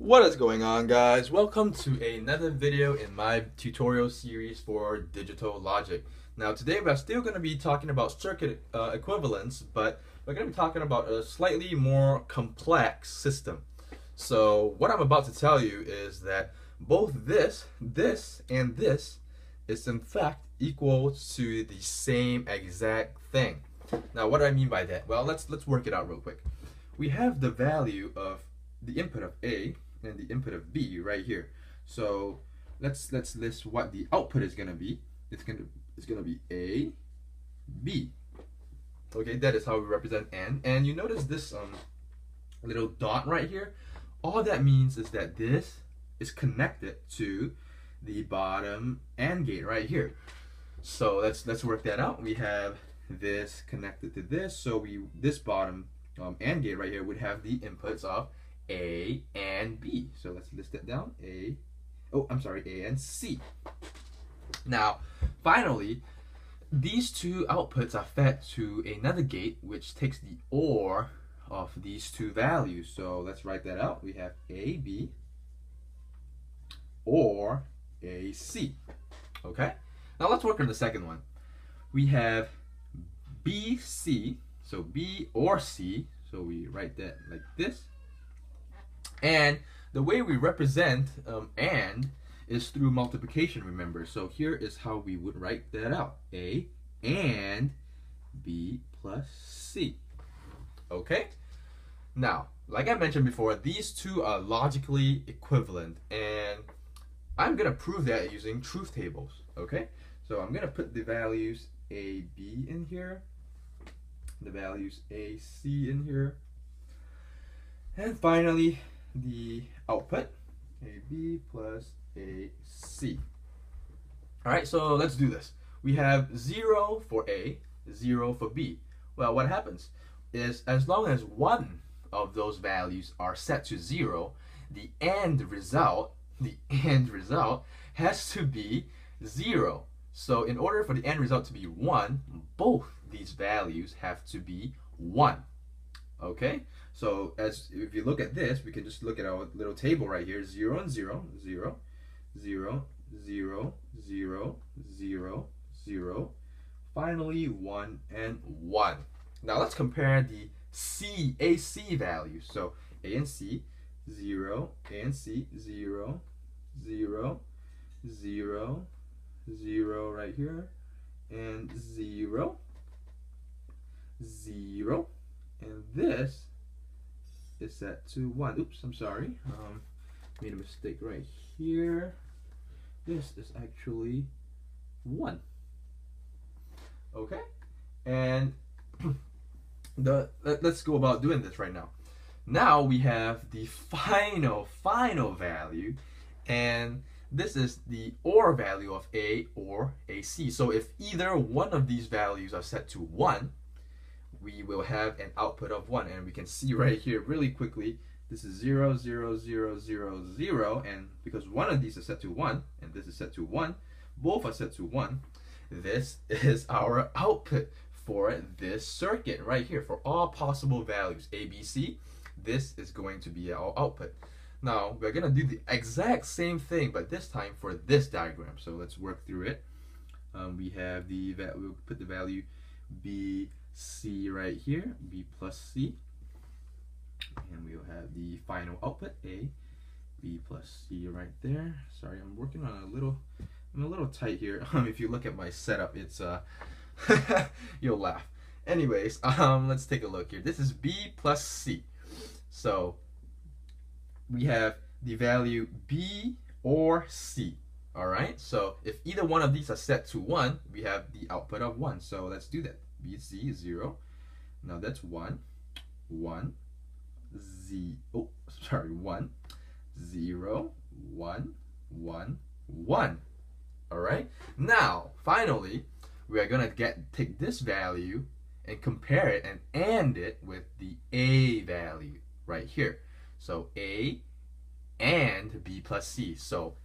What is going on, guys? Welcome to another video in my tutorial series for digital logic. Now today we're still going to be talking about circuit equivalence, but we're going to be talking about a slightly more complex system. So what I'm about to tell you is that both this, and this is in fact equal to the same exact thing. Now what do I mean by that? Well, let's work it out real quick. We have the value of the input of A and the input of B right here. So let's list what the output is gonna be. It's gonna be A, B. Okay, that is how we represent N. And you notice this little dot right here. All that means is that this is connected to the bottom AND gate right here. So let's work that out. We have this connected to this, so this bottom AND gate right here would have the inputs of A and B. So let's list it down. A and C. Now, finally, these two outputs are fed to another gate which takes the OR of these two values. So let's write that out. We have AB or AC. Okay? Now let's work on the second one. We have BC, so B or C, so we write that like this. And the way we represent AND is through multiplication, remember. So here is how we would write that out. A and B plus C. Okay? Now, like I mentioned before, these two are logically equivalent, and I'm going to prove that using truth tables. Okay? So I'm going to put the values AB in here, the values AC in here, and finally the output AB plus AC. Alright, so let's do this. We have 0 for A, 0 for B. Well, what happens is as long as one of those values are set to 0, the end result has to be 0. So in order for the end result to be 1, both these values have to be 1. Okay? So if you look at this, we can just look at our little table right here. 0 and 0, 0, 0, 0, 0, 0, 0. Finally, 1 and 1. Now let's compare the AC values. So A and C, 0, A and C, 0, 0, 0, 0 right here, and 0, 0, and this is set to 1. Oops, I'm sorry. Made a mistake right here. This is actually 1. Okay? And let's go about doing this right now. Now we have the final value, and this is the OR value of A or AC. So if either one of these values are set to 1, we will have an output of 1. And we can see right here really quickly, this is 0, 0, 0, 0, 0. And because one of these is set to 1, and this is set to 1, both are set to 1, this is our output for this circuit right here. For all possible values, A, B, C, this is going to be our output. Now, we're going to do the exact same thing, but this time for this diagram. So let's work through it. We have we'll put the value B, C right here, B plus C. And we'll have the final output, A, B plus C right there. Sorry, I'm working on I'm a little tight here. If you look at my setup, it's, you'll laugh. Anyways, let's take a look here. This is B plus C. So we have the value B or C. Alright, so if either one of these are set to 1, we have the output of 1. So let's do that. B, C, 0. Now that's 1, 1, 1, 0, 1, 1, 1. Alright, now finally we are going to take this value and compare it and AND it with the A value right here. So A and B plus C. So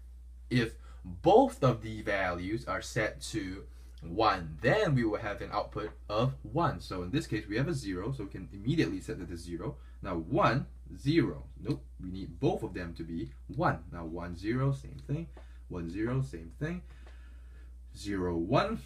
if both of the values are set to 1, then we will have an output of 1. So in this case, we have a 0, so we can immediately set that to 0. Now 1 0. Nope, we need both of them to be 1. Now 1, 0, same thing. 1, 0, same thing. 0, 1,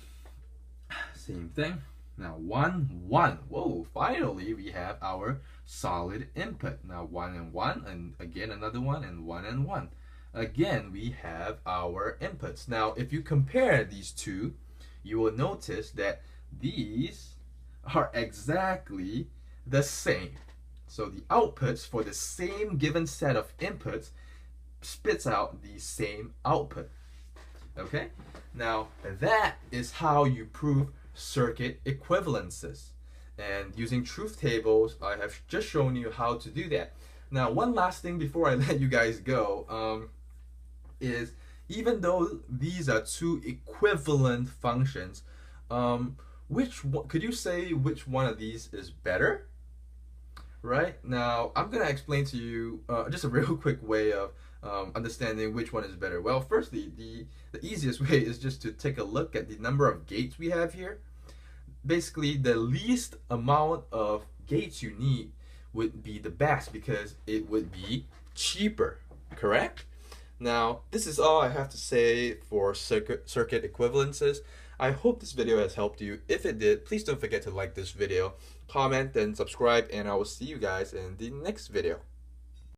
same thing. Now 1, 1. Whoa, finally we have our solid input. Now 1 and 1, and again another one, and 1 and 1. Again, we have our inputs. Now, if you compare these two, you will notice that these are exactly the same. So the outputs for the same given set of inputs spits out the same output. Okay? Now, that is how you prove circuit equivalences. And using truth tables, I have just shown you how to do that. Now, one last thing before I let you guys go is, even though these are two equivalent functions, could you say which one of these is better? Right? Now, I'm going to explain to you just a real quick way of understanding which one is better. Well, firstly, the easiest way is just to take a look at the number of gates we have here. Basically, the least amount of gates you need would be the best because it would be cheaper, correct? Now, this is all I have to say for circuit equivalences. I hope this video has helped you. If it did, please don't forget to like this video, comment, and subscribe, and I will see you guys in the next video.